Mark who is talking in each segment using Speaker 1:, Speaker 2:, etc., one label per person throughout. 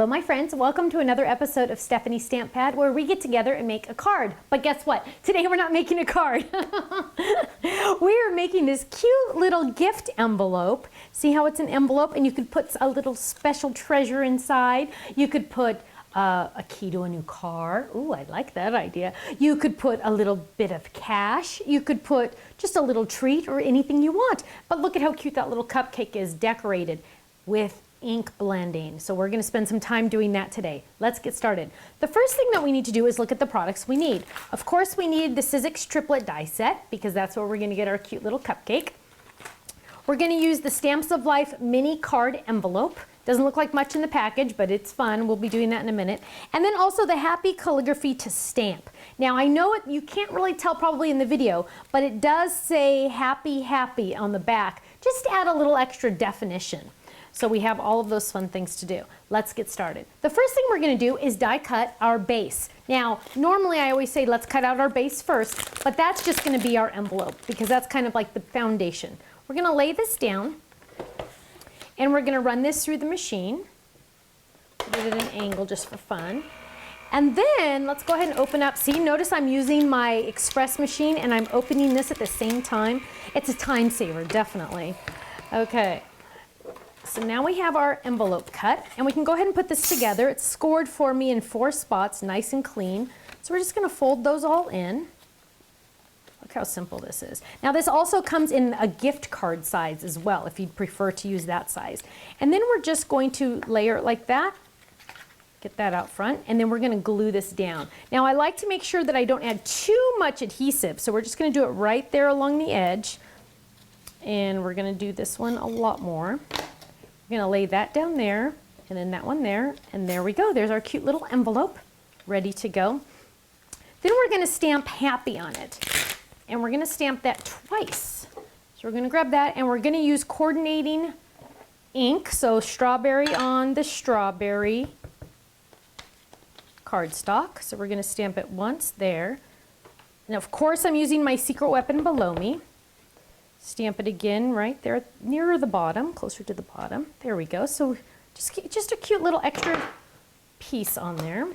Speaker 1: Hello my friends, welcome to another episode of Stephanie's Stamp Pad where we get together and make a card. But guess what? Today we're not making a card. We are making this cute little gift envelope. See how it's an envelope and you could put a little special treasure inside. You could put a key to a new car. Ooh, I like that idea. You could put a little bit of cash. You could put just a little treat or anything you want. But look at how cute that little cupcake is decorated with ink blending. So we're going to spend some time doing that today. Let's get started. The first thing that we need to do is look at the products we need. Of course, we need the Sizzix triplet die set because that's where we're going to get our cute little cupcake. We're going to use the Stamps of Life mini card envelope. Doesn't look like much in the package, but it's fun. We'll be doing that in a minute. And then also the Happy Calligraphy to Stamp. Now I know you can't really tell probably in the video, but it does say Happy Happy on the back, just to add a little extra definition. So we have all of those fun things to do. Let's get started. The first thing we're going to do is die cut our base. Now, normally I always say let's cut out our base first, but that's just going to be our envelope because that's kind of like the foundation. We're going to lay this down and we're going to run this through the machine. Put it at an angle just for fun. And then let's go ahead and open up. See, notice I'm using my express machine and I'm opening this at the same time. It's a time saver, definitely. Okay. So now we have our envelope cut and we can go ahead and put this together. It's scored for me in 4 spots, nice and clean. So we're just going to fold those all in. Look how simple this is. Now this also comes in a gift card size as well if you'd prefer to use that size. And then we're just going to layer it like that. Get that out front and then we're going to glue this down. Now I like to make sure that I don't add too much adhesive. So we're just going to do it right there along the edge. And we're going to do this one a lot more. We're going to lay that down there, and then that one there, and there we go. There's our cute little envelope, ready to go. Then we're going to stamp happy on it, and we're going to stamp that twice. So we're going to grab that, and we're going to use coordinating ink, so strawberry on the strawberry cardstock. So we're going to stamp it once there. And of course, I'm using my secret weapon below me. Stamp it again right there nearer the bottom, closer to the bottom. There we go. So just a cute little extra piece on there.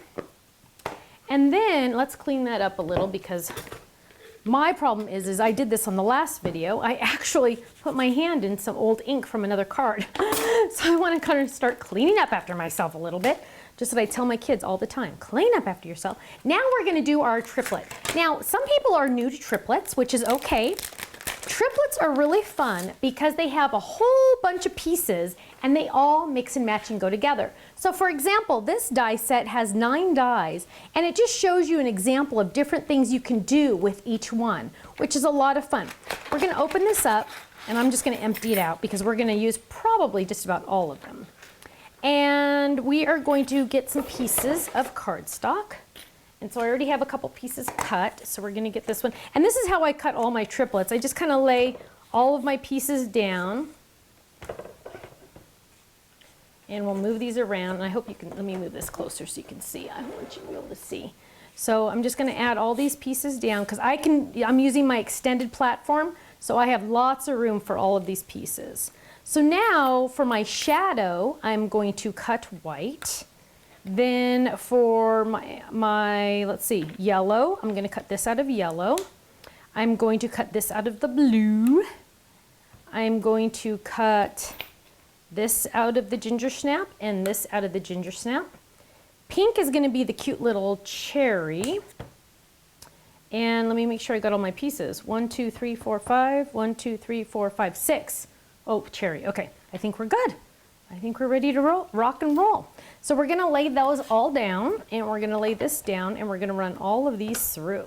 Speaker 1: And then let's clean that up a little because my problem is I did this on the last video. I actually put my hand in some old ink from another card. So I want to kind of start cleaning up after myself a little bit. Just what I tell my kids all the time, clean up after yourself. Now we're going to do our triplet. Now some people are new to triplets, which is okay. Triplets are really fun because they have a whole bunch of pieces and they all mix and match and go together. So for example, this die set has 9 dies and it just shows you an example of different things you can do with each one, which is a lot of fun. We're going to open this up and I'm just going to empty it out because we're going to use probably just about all of them. And we are going to get some pieces of cardstock. And so I already have a couple pieces cut, so we're going to get this one. And this is how I cut all my triplets. I just kind of lay all of my pieces down. And we'll move these around. And I hope you can, let me move this closer so you can see. I want you to be able to see. So I'm just going to add all these pieces down because I'm using my extended platform, so I have lots of room for all of these pieces. So now for my shadow, I'm going to cut white. Then for my, let's see, yellow, I'm going to cut this out of yellow. I'm going to cut this out of the blue. I'm going to cut this out of the ginger snap and this out of the ginger snap. Pink is going to be the cute little cherry. And let me make sure I got all my pieces. 1, 2, 3, 4, 5. 1, 2, 3, 4, 5, 6. Oh, cherry. Okay, I think we're good. I think we're ready to rock and roll. So we're going to lay those all down and we're going to lay this down and we're going to run all of these through.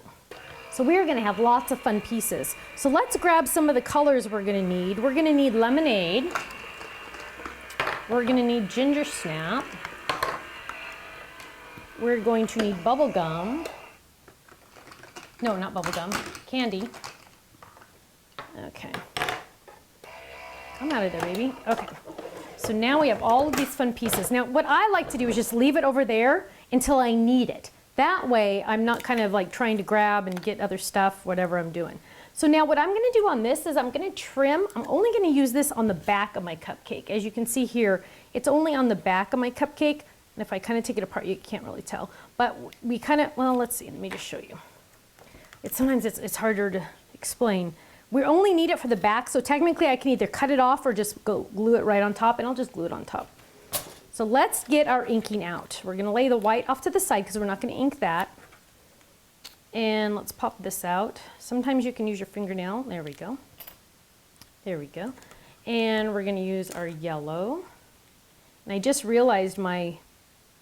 Speaker 1: So we're going to have lots of fun pieces. So let's grab some of the colors we're going to need. We're going to need lemonade. We're going to need ginger snap. We're going to need bubble gum. No, not bubble gum, candy. Okay. Come out of there, baby. Okay. So now we have all of these fun pieces. Now what I like to do is just leave it over there until I need it. That way I'm not kind of like trying to grab and get other stuff, whatever I'm doing. So now what I'm going to do on this is I'm going to trim. I'm only going to use this on the back of my cupcake. As you can see here, it's only on the back of my cupcake. And if I kind of take it apart, you can't really tell. But we kind of, well, let's see, let me just show you. Sometimes it's harder to explain. We only need it for the back, so technically I can either cut it off or just go glue it right on top, and I'll just glue it on top. So let's get our inking out. We're gonna lay the white off to the side because we're not gonna ink that. And let's pop this out. Sometimes you can use your fingernail. There we go. There we go. And we're gonna use our yellow. And I just realized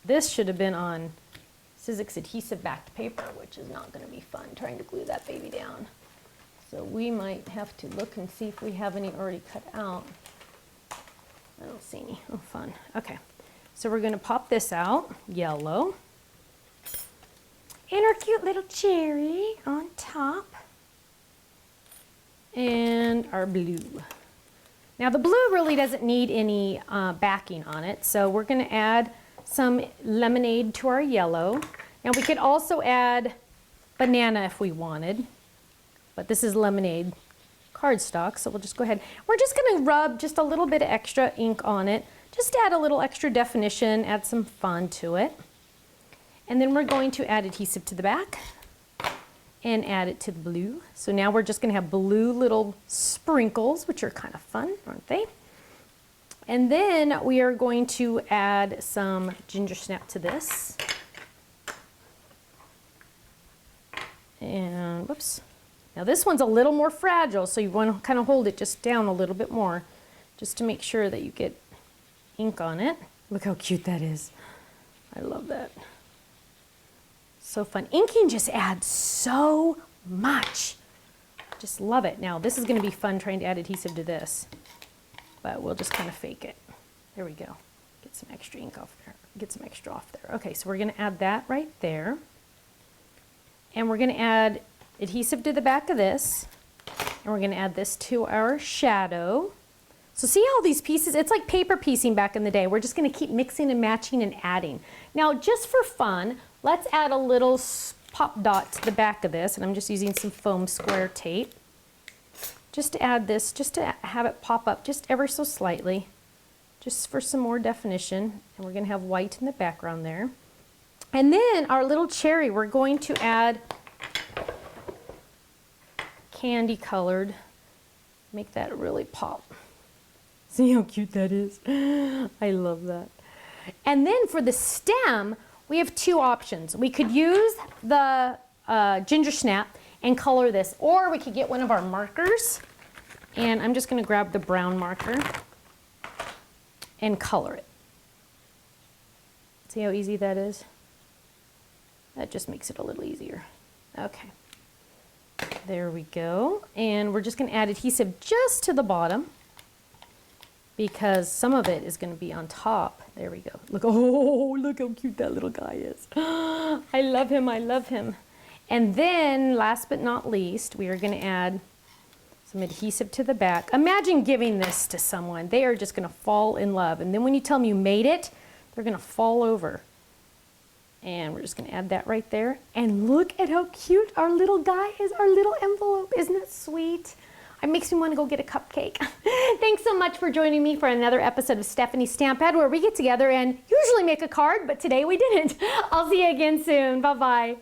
Speaker 1: this should have been on Sizzix adhesive backed paper, which is not gonna be fun trying to glue that baby down. So we might have to look and see if we have any already cut out. I don't see any. Oh, fun. Okay. So we're going to pop this out, yellow. And our cute little cherry on top. And our blue. Now the blue really doesn't need any backing on it, so we're going to add some lemonade to our yellow. Now we could also add banana if we wanted, but this is lemonade cardstock, so we'll just go ahead. We're just going to rub just a little bit of extra ink on it, just to add a little extra definition, add some fun to it. And then we're going to add adhesive to the back and add it to the blue. So now we're just going to have blue little sprinkles, which are kind of fun, aren't they? And then we are going to add some ginger snap to this. And whoops. Now this one's a little more fragile, so you want to kind of hold it just down a little bit more, just to make sure that you get ink on it. Look how cute that is. I love that. So fun. Inking just adds so much. Just love it. Now this is going to be fun trying to add adhesive to this, but we'll just kind of fake it. There we go. Get some extra ink off there. Get some extra off there. Okay, so we're going to add that right there. And we're going to add adhesive to the back of this. And we're going to add this to our shadow. So see how these pieces, it's like paper piecing back in the day. We're just going to keep mixing and matching and adding. Now just for fun, let's add a little pop dot to the back of this. And I'm just using some foam square tape. Just to add this, just to have it pop up just ever so slightly. Just for some more definition. And we're going to have white in the background there. And then our little cherry, we're going to add candy colored. Make that really pop. See how cute that is? I love that. And then for the stem, we have two options. We could use the ginger snap and color this, or we could get one of our markers. And I'm just going to grab the brown marker and color it. See how easy that is? That just makes it a little easier. Okay. There we go. And we're just going to add adhesive just to the bottom, because some of it is going to be on top. There we go. Look, oh, look how cute that little guy is. I love him, I love him. And then, last but not least, we are going to add some adhesive to the back. Imagine giving this to someone. They are just going to fall in love. And then when you tell them you made it, they're going to fall over. And we're just going to add that right there. And look at how cute our little guy is, our little envelope. Isn't that sweet? It makes me want to go get a cupcake. Thanks so much for joining me for another episode of Stephanie's Stamp Pad, where we get together and usually make a card, but today we didn't. I'll see you again soon. Bye-bye.